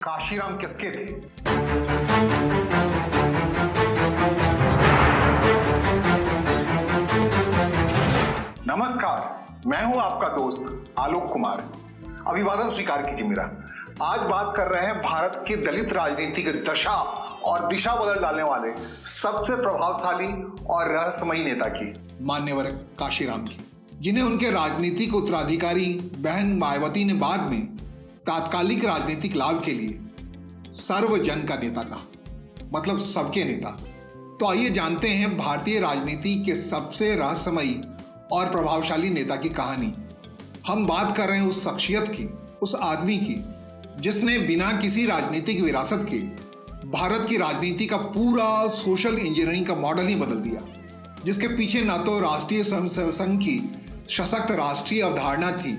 काशीराम किसके थे? नमस्कार, मैं हूं आपका दोस्त आलोक कुमार। अभिवादन स्वीकार कीजिए मेरा। आज बात कर रहे हैं भारत की दलित राजनीति की दशा और दिशा बदल डालने वाले सबसे प्रभावशाली और रहस्यमयी नेता की, मान्यवर काशीराम की, जिन्हें उनके राजनीतिक उत्तराधिकारी बहन मायावती ने बाद में तात्कालिक राजनीतिक लाभ के लिए सर्वजन का नेता कहा, मतलब सबके नेता। तो आइए जानते हैं भारतीय राजनीति के सबसे रहस्यमयी और प्रभावशाली नेता की कहानी। हम बात कर रहे हैं उस शख्सियत की, उस आदमी की, जिसने बिना किसी राजनीतिक विरासत के भारत की राजनीति का पूरा सोशल इंजीनियरिंग का मॉडल ही बदल दिया, जिसके पीछे ना तो राष्ट्रीय स्वयंसेवक संघ की सशक्त राष्ट्रीय अवधारणा थी,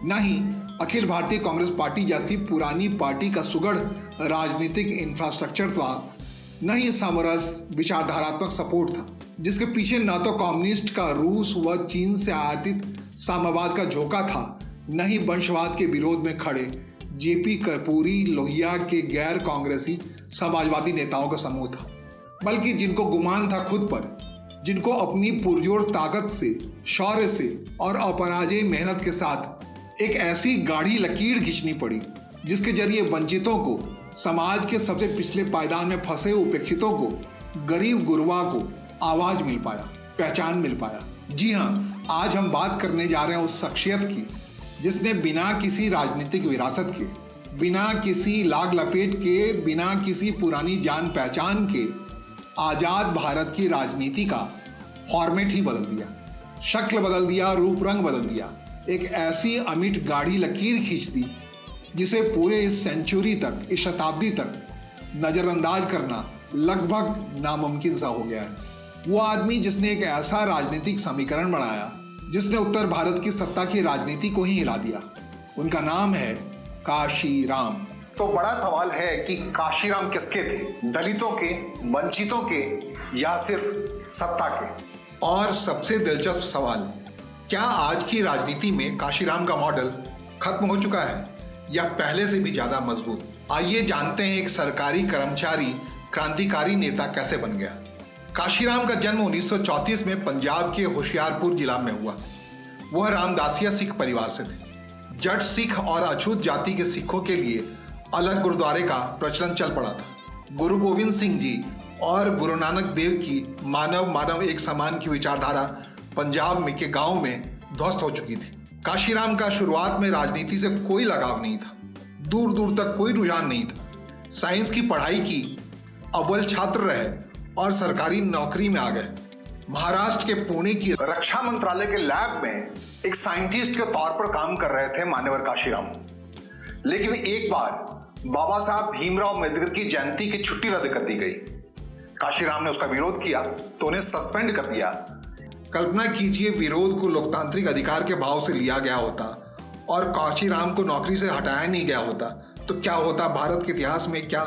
न ही अखिल भारतीय कांग्रेस पार्टी जैसी पुरानी पार्टी का सुगढ़ राजनीतिक इंफ्रास्ट्रक्चर था, न ही सामरस विचारधारात्मक सपोर्ट था, जिसके पीछे न तो कम्युनिस्ट का रूस व चीन से आयातित साम्यवाद का झोंका था, न ही वंशवाद के विरोध में खड़े जेपी कर्पूरी लोहिया के गैर कांग्रेसी समाजवादी नेताओं का समूह था, बल्कि जिनको गुमान था खुद पर, जिनको अपनी पुरजोर ताकत से, शौर्य से और अपराजेय मेहनत के साथ एक ऐसी गाढ़ी लकीर खींचनी पड़ी जिसके जरिए वंचितों को, समाज के सबसे पिछले पायदान में फंसे उपेक्षितों को, गरीब गुरबा को आवाज मिल पाया, पहचान मिल पाया। जी हाँ, आज हम बात करने जा रहे हैं उस शख्सियत की जिसने बिना किसी राजनीतिक विरासत के, बिना किसी लाग लपेट के, बिना किसी पुरानी जान पहचान के आजाद भारत की राजनीति का फॉर्मेट ही बदल दिया, शक्ल बदल दिया, रूप रंग बदल दिया, एक ऐसी अमिट गाढ़ी लकीर खींच दी जिसे पूरे इस सेंचुरी तक, इस शताब्दी तक नजरअंदाज करना लगभग नामुमकिन सा हो गया है। वो आदमी जिसने एक ऐसा राजनीतिक समीकरण बनाया जिसने उत्तर भारत की सत्ता की राजनीति को ही हिला दिया। उनका नाम है काशीराम। तो बड़ा सवाल है कि काशीराम किसके थे? दलितों के, वंचितों के, या सिर्फ सत्ता के? और सबसे दिलचस्प सवाल, क्या आज की राजनीति में काशीराम का मॉडल खत्म हो चुका है या पहले से भी ज्यादा मजबूत? आइए जानते हैं एक सरकारी कर्मचारी क्रांतिकारी नेता कैसे बन गया। काशीराम का जन्म 1934 में पंजाब के होशियारपुर जिला में हुआ। वह रामदासिया सिख परिवार से थे। जट सिख और अछूत जाति के सिखों के लिए अलग गुरुद्वारे का प्रचलन चल पड़ा था। गुरु गोविंद सिंह जी और गुरु नानक देव की मानव मानव एक समान की विचारधारा पंजाब में के गांव में ध्वस्त हो चुकी थी। काशीराम का शुरुआत में राजनीति से कोई लगाव नहीं था, दूर दूर तक कोई रुझान नहीं था। साइंस की पढ़ाई की, अव्वल छात्र रहे और सरकारी नौकरी में आ गए। महाराष्ट्र के पुणे की रक्षा मंत्रालय के लैब में एक साइंटिस्ट के तौर पर काम कर रहे थे मान्यवर काशीराम। लेकिन एक बार बाबा साहब भीमराव अम्बेडकर की जयंती की छुट्टी रद्द कर दी गई। काशीराम ने उसका विरोध किया तो उन्हें सस्पेंड कर दिया। कल्पना कीजिए, विरोध को लोकतांत्रिक अधिकार के भाव से लिया गया होता और काशीराम को नौकरी से हटाया नहीं गया होता तो क्या होता? भारत के इतिहास में क्या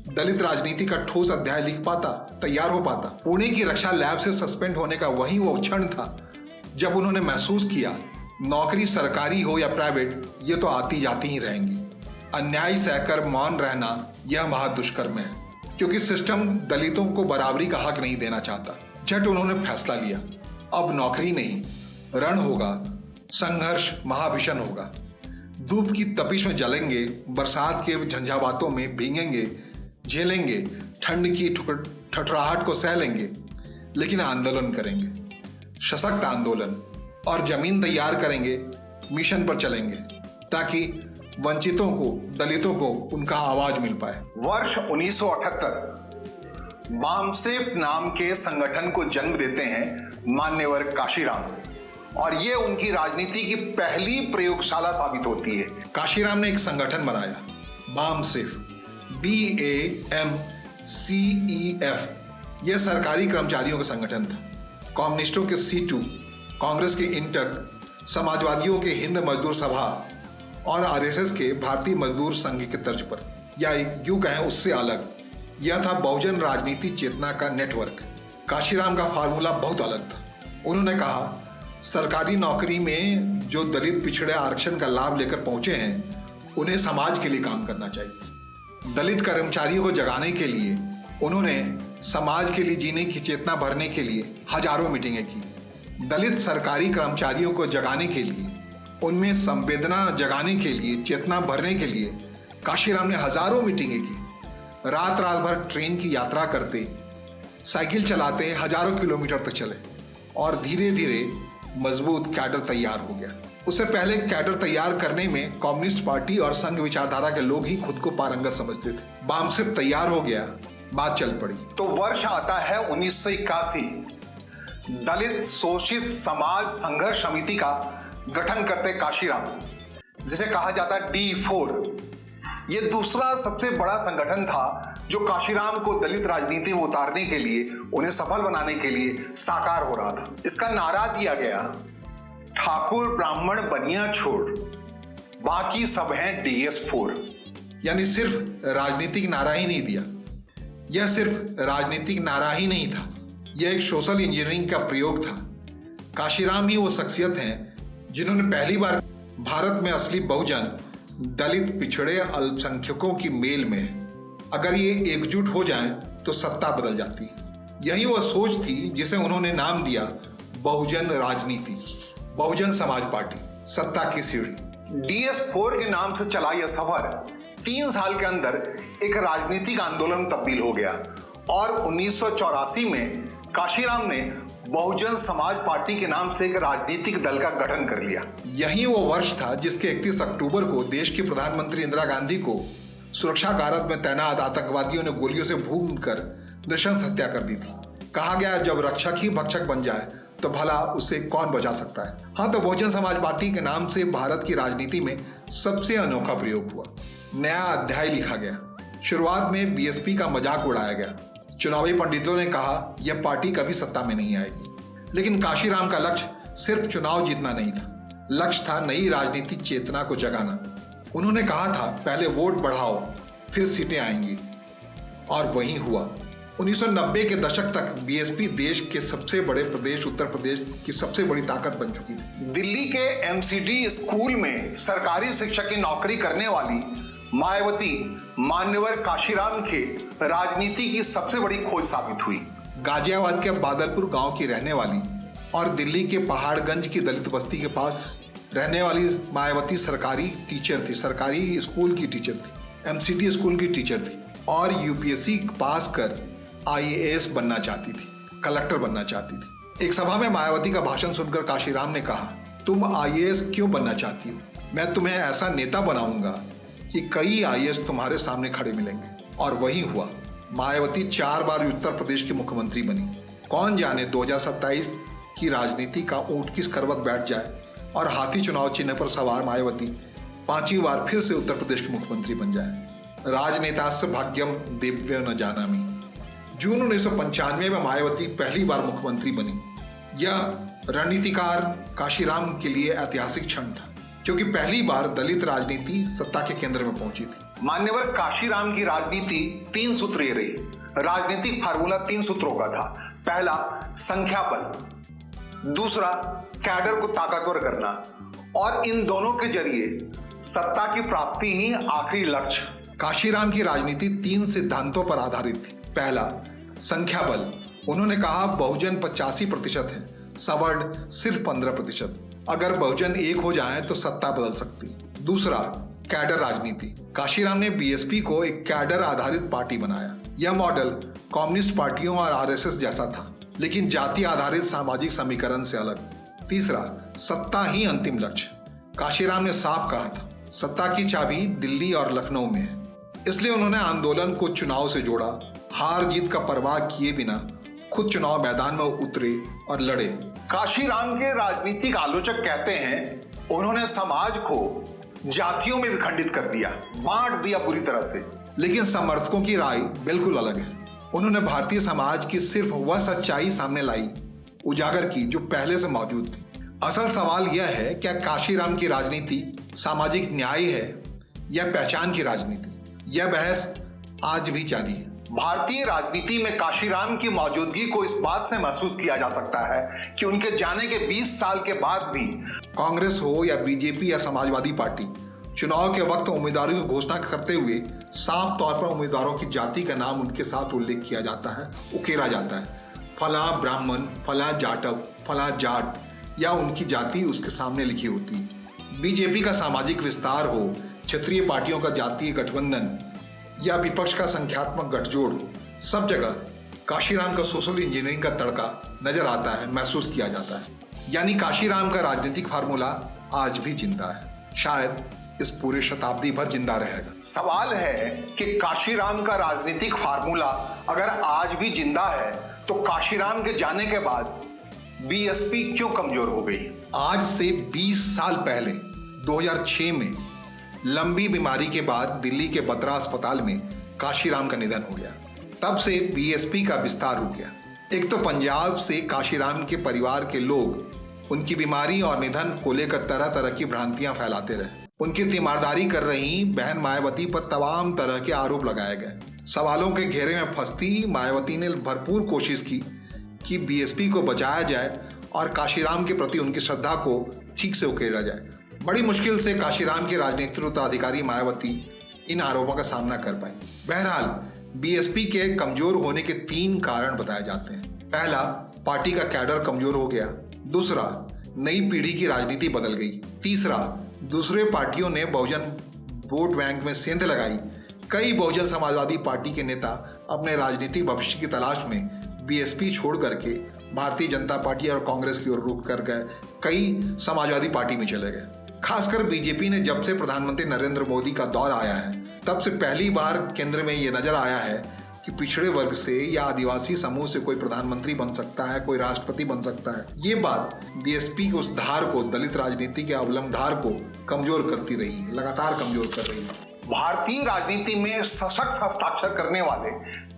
दलित राजनीति का ठोस अध्याय लिख पाता, तैयार हो पाता? पुणे की रक्षा लैब से सस्पेंड होने का वही वो क्षण था जब उन्होंने महसूस किया नौकरी सरकारी हो या प्राइवेट, ये तो आती जाती ही रहेंगी। अन्याय सहकर मौन रहना यह महादुष्कर्म है, क्योंकि सिस्टम दलितों को बराबरी का हक नहीं देना चाहता। झट उन्होंने फैसला लिया, अब नौकरी नहीं, रण होगा, संघर्ष महाभीषण होगा। धूप की तपिश में जलेंगे, बरसात के झंझावातों में भीगेंगे, झेलेंगे, ठंड की ठठराहट को सह लेंगे, लेकिन आंदोलन करेंगे, सशक्त आंदोलन, और जमीन तैयार करेंगे, मिशन पर चलेंगे ताकि वंचितों को, दलितों को उनका आवाज मिल पाए। वर्ष 1978 बामसेफ नाम के संगठन को जन्म देते हैं मान्यवर काशीराम, और ये उनकी राजनीति की पहली प्रयोगशाला साबित होती है। काशीराम ने एक संगठन बनाया, बामसेफ, BAMCEF। यह सरकारी कर्मचारियों का संगठन था। कम्युनिस्टों के C2, कांग्रेस के इंटक, समाजवादियों के हिंद मजदूर सभा और RSS के भारतीय मजदूर संघ के तर्ज पर, या यूं कहें उससे अलग, यह था बहुजन राजनीति चेतना का नेटवर्क। काशीराम का फार्मूला बहुत अलग था। उन्होंने कहा, सरकारी नौकरी में जो दलित पिछड़े आरक्षण का लाभ लेकर पहुंचे हैं, उन्हें समाज के लिए काम करना चाहिए। दलित कर्मचारियों को जगाने के लिए उन्होंने समाज के लिए जीने की चेतना भरने के लिए हजारों मीटिंगें की। दलित सरकारी कर्मचारियों को जगाने के लिए, उनमें संवेदना जगाने के लिए, चेतना भरने के लिए काशीराम ने हजारों मीटिंगें की। रात रात भर ट्रेन की यात्रा करते, साइकिल चलाते हजारों किलोमीटर तक चले और धीरे धीरे मजबूत कैडर तैयार हो गया। उससे पहले कैडर तैयार करने में कम्युनिस्ट पार्टी और संघ विचारधारा के लोग ही खुद को पारंगत समझते थे। बामसिफ तैयार हो गया, बात चल पड़ी। तो वर्ष आता है 1981। दलित शोषित समाज संघर्ष समिति का गठन करते काशीराम, जिसे कहा जाता है D4। ये दूसरा सबसे बड़ा संगठन था जो काशीराम को दलित राजनीति में उतारने के लिए, उन्हें सफल बनाने के लिए साकार हो रहा था। इसका नारा दिया गया, ठाकुर ब्राह्मण बनिया छोड़, बाकी सब हैं DS4। यानी सिर्फ राजनीतिक नारा ही नहीं दिया, यह सिर्फ राजनीतिक नारा ही नहीं था, यह एक सोशल इंजीनियरिंग का प्रयोग था। काशीराम ही वो शख्सियत हैं जिन्होंने पहली बार भारत में असली बहुजन, दलित, पिछड़े, अल्पसंख्यकों की मेल में अगर ये एकजुट हो जाएं तो सत्ता बदल जाती है। यही वह सोच थी जिसे उन्होंने नाम दिया बहुजन राजनीति, बहुजन समाज पार्टी, सत्ता की सीढ़ी। DS4 के नाम से चला यह सफर 3 साल के अंदर एक राजनीतिक आंदोलन तब्दील हो गया और 1984 में काशीराम ने बहुजन समाज पार्टी के नाम से एक राजनीतिक दल का गठन कर लिया। यही वो वर्ष था जिसके 31 अक्टूबर को देश की प्रधानमंत्री इंदिरा गांधी को सुरक्षा गारद में तैनात आतंकवादियों ने गोलियों से भूनकर नृशंस हत्या कर दी थी। कहा गया, जब रक्षक ही भक्षक बन जाए तो भला उसे कौन बचा सकता है। हाँ, तो बहुजन समाज पार्टी के नाम से भारत की राजनीति में सबसे अनोखा प्रयोग हुआ, नया अध्याय लिखा गया। शुरुआत में BSP का मजाक उड़ाया गया। चुनावी पंडितों ने कहा यह पार्टी कभी सत्ता में नहीं आएगी। लेकिन काशीराम का लक्ष्य सिर्फ चुनाव जीतना नहीं था, लक्ष्य था नई राजनीतिक चेतना को जगाना। उन्होंने कहा था, पहले वोट बढ़ाओ फिर सीटें आएंगी, और वही हुआ। 1990 के दशक तक BSP देश के सबसे बड़े प्रदेश उत्तर प्रदेश की सबसे बड़ी ताकत बन चुकी थी। दिल्ली के MCD स्कूल में सरकारी शिक्षक की नौकरी करने वाली मायावती मान्यवर काशीराम के राजनीति की सबसे बड़ी खोज साबित हुई। गाजियाबाद के बादलपुर गांव की रहने वाली और दिल्ली के पहाड़गंज की दलित बस्ती के पास रहने वाली मायावती सरकारी टीचर थी, सरकारी स्कूल की टीचर थी, MCD स्कूल की टीचर थी और UPSC पास कर IAS बनना चाहती थी, कलेक्टर बनना चाहती थी। एक सभा में मायावती का भाषण सुनकर काशीराम ने कहा, तुम IAS क्यों बनना चाहती हो? मैं तुम्हें ऐसा नेता बनाऊंगा कि कई IAS तुम्हारे सामने खड़े मिलेंगे। और वही हुआ। मायावती 4 बार उत्तर प्रदेश की मुख्यमंत्री बनी। कौन जाने 2027 की राजनीति का ऊंट किस करवट बैठ जाए और हाथी चुनाव चिन्ह पर सवार मायावती 5वीं बार फिर से उत्तर प्रदेश की मुख्यमंत्री बन जाए। राजनेतास्य भाग्यम दिव्य न जानामि। जून 1995 में मायावती पहली बार मुख्यमंत्री बनी। यह रणनीतिकार काशीराम के लिए ऐतिहासिक क्षण था, क्योंकि पहली बार दलित राजनीति सत्ता के केंद्र में पहुंची थी। मान्यवर काशीराम की राजनीति 3 सूत्रीय रही। राजनीतिक फार्मूला 3 सूत्रों का था। पहला, संख्या बल, दूसरा कैडर को ताकतवर करना, और इन दोनों के जरिए सत्ता की प्राप्ति ही आखिरी लक्ष्य। काशीराम की राजनीति 3 सिद्धांतों पर आधारित थी। पहला, संख्या बल। उन्होंने कहा बहुजन 85% है, सवर्ण सिर्फ 15%। अगर बहुजन एक हो जाए तो सत्ता बदल सकती। दूसरा, कैडर राजनीति। काशीराम ने BSP को एक कैडर आधारित पार्टी बनाया। यह मॉडल कम्युनिस्ट पार्टियों और RSS जैसा था, लेकिन जाति आधारित सामाजिक समीकरण से अलग। तीसरा, सत्ता ही अंतिम लक्ष्य। काशीराम ने साफ कहा था, सत्ता की चाबी दिल्ली और लखनऊ में है। इसलिए उन्होंने आंदोलन को चुनाव से जोड़ा। हार जीत का परवाह किए बिना खुद चुनाव मैदान में उतरे और लड़े। काशीराम के राजनीतिक आलोचक कहते हैं, उन्होंने समाज को जातियों में विखंडित कर दिया, बांट दिया बुरी तरह से। लेकिन समर्थकों की राय बिल्कुल अलग है। उन्होंने भारतीय समाज की सिर्फ वह सच्चाई सामने लाई, उजागर की, जो पहले से मौजूद थी। असल सवाल यह है, क्या काशीराम की राजनीति सामाजिक न्याय है या पहचान की राजनीति? यह बहस आज भी जारी है। भारतीय राजनीति में काशीराम की मौजूदगी को इस बात से महसूस किया जा सकता है कि उनके जाने के 20 साल के बाद भी कांग्रेस हो या BJP या समाजवादी पार्टी चुनाव के वक्त उम्मीदवारों की घोषणा करते हुए साफ तौर पर उम्मीदवारों की जाति का नाम उनके साथ उल्लेख किया जाता है, उकेरा जाता है। फला ब्राह्मण, फला जाटव, फला जाट या उनकी जाति उसके सामने लिखी होती है। बीजेपी का सामाजिक विस्तार हो, क्षेत्रीय पार्टियों का जातीय गठबंधन या विपक्ष का संख्यात्मक गठजोड़, सब जगह काशीराम का सोशल इंजीनियरिंग का तड़का नजर आता है, महसूस किया जाता है। यानी काशीराम का राजनीतिक फार्मूला आज भी जिंदा है, शायद इस पूरे शताब्दी भर जिंदा रहेगा। सवाल है कि काशीराम का राजनीतिक फार्मूला अगर आज भी जिंदा है तो काशीराम के जाने के बाद बीएसपी क्यों कमजोर हो गई? आज से 20 साल पहले 2006 में लंबी बीमारी के बाद दिल्ली के बत्रा अस्पताल में काशीराम का निधन हो गया। तब से बीएसपी का विस्तार रुक गया। एक तो पंजाब से काशीराम के परिवार के लोग उनकी बीमारी और निधन को लेकर तरह तरह की भ्रांतियां फैलाते रहे। उनकी तीमारदारी कर रही बहन मायावती पर तमाम तरह के आरोप लगाए गए। सवालों के घेरे में फंसती मायावती ने भरपूर कोशिश की कि बीएसपी को बचाया जाए और काशीराम के प्रति उनकी श्रद्धा को ठीक से उकेरा जाए। बड़ी मुश्किल से काशीराम की राजनीतिक उत्तराधिकारी मायावती इन आरोपों का सामना कर पाई। बहरहाल बीएसपी के कमजोर होने के 3 कारण बताए जाते हैं। पहला, पार्टी का कैडर कमजोर हो गया। दूसरा, नई पीढ़ी की राजनीति बदल गई। तीसरा, दूसरे पार्टियों ने बहुजन वोट बैंक में सेंध लगाई। कई बहुजन समाजवादी पार्टी के नेता अपने राजनीतिक भविष्य की तलाश में बीएसपी छोड़ करके भारतीय जनता पार्टी और कांग्रेस की ओर रुख कर गए, कई समाजवादी पार्टी में चले गए। खासकर बीजेपी ने जब से प्रधानमंत्री नरेंद्र मोदी का दौर आया है तब से पहली बार केंद्र में ये नजर आया है कि पिछड़े वर्ग से या आदिवासी समूह से कोई प्रधानमंत्री बन सकता है, कोई राष्ट्रपति बन सकता है। ये बात बीएसपी की उस धार को, दलित राजनीति के अवलंब धार को कमजोर करती रही, लगातार कमजोर कर रही है। भारतीय राजनीति में सशक्त हस्ताक्षर करने वाले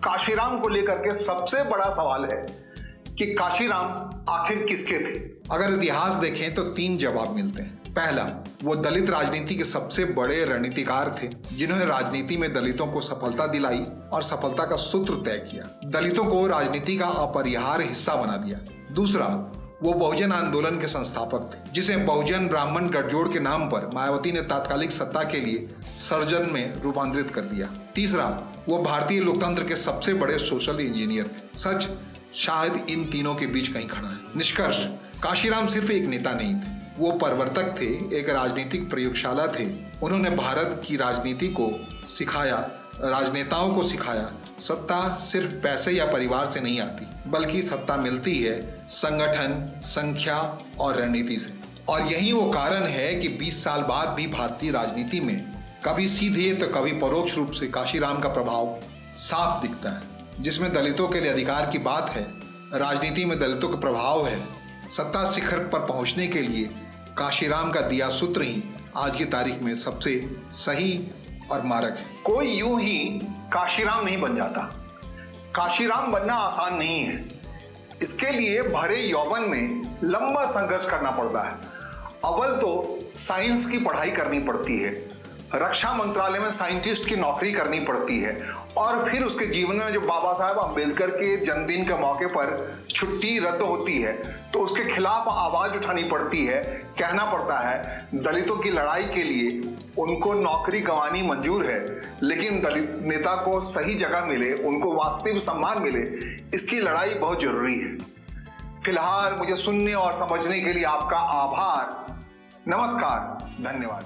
काशीराम को लेकर के सबसे बड़ा सवाल है कि काशीराम आखिर किसके थे? अगर इतिहास देखें तो 3 जवाब मिलते हैं। पहला, वो दलित राजनीति के सबसे बड़े रणनीतिकार थे जिन्होंने राजनीति में दलितों को सफलता दिलाई और सफलता का सूत्र तय किया, दलितों को राजनीति का अपरिहार्य हिस्सा बना दिया। दूसरा, वो बहुजन आंदोलन के संस्थापक थे जिसे बहुजन ब्राह्मण गठजोड़ के नाम पर मायावती ने तात्कालिक सत्ता के लिए सर्जन में रूपांतरित कर दिया। तीसरा, वो भारतीय लोकतंत्र के सबसे बड़े सोशल इंजीनियर थे। सच शायद इन तीनों के बीच कहीं खड़ा है। निष्कर्ष, काशीराम सिर्फ एक नेता नहीं थे, वो प्रवर्तक थे, एक राजनीतिक प्रयोगशाला थे। उन्होंने भारत की राजनीति को सिखाया, राजनेताओं को सिखाया, सत्ता सिर्फ पैसे या परिवार से नहीं आती, बल्कि सत्ता मिलती है संगठन, संख्या और रणनीति से। और यही वो कारण है कि 20 साल बाद भी भारतीय राजनीति में कभी सीधे तो कभी परोक्ष रूप से काशीराम का प्रभाव साफ दिखता है। जिसमें दलितों के लिए अधिकार की बात है, राजनीति में दलितों का प्रभाव है, सत्ता शिखर पर पहुंचने के लिए काशीराम का दिया सूत्र ही आज की तारीख में सबसे सही और मारक है। कोई यूं ही काशीराम नहीं बन जाता। काशीराम बनना आसान नहीं है। इसके लिए भरे यौवन में लंबा संघर्ष करना पड़ता है। अव्वल तो साइंस की पढ़ाई करनी पड़ती है, रक्षा मंत्रालय में साइंटिस्ट की नौकरी करनी पड़ती है, और फिर उसके जीवन में जब बाबा साहब अम्बेडकर के जन्मदिन के मौके पर छुट्टी रद्द होती है तो उसके खिलाफ आवाज उठानी पड़ती है। कहना पड़ता है दलितों की लड़ाई के लिए उनको नौकरी गंवानी मंजूर है, लेकिन दलित नेता को सही जगह मिले, उनको वास्तविक सम्मान मिले, इसकी लड़ाई बहुत जरूरी है। फिलहाल मुझे सुनने और समझने के लिए आपका आभार। नमस्कार, धन्यवाद।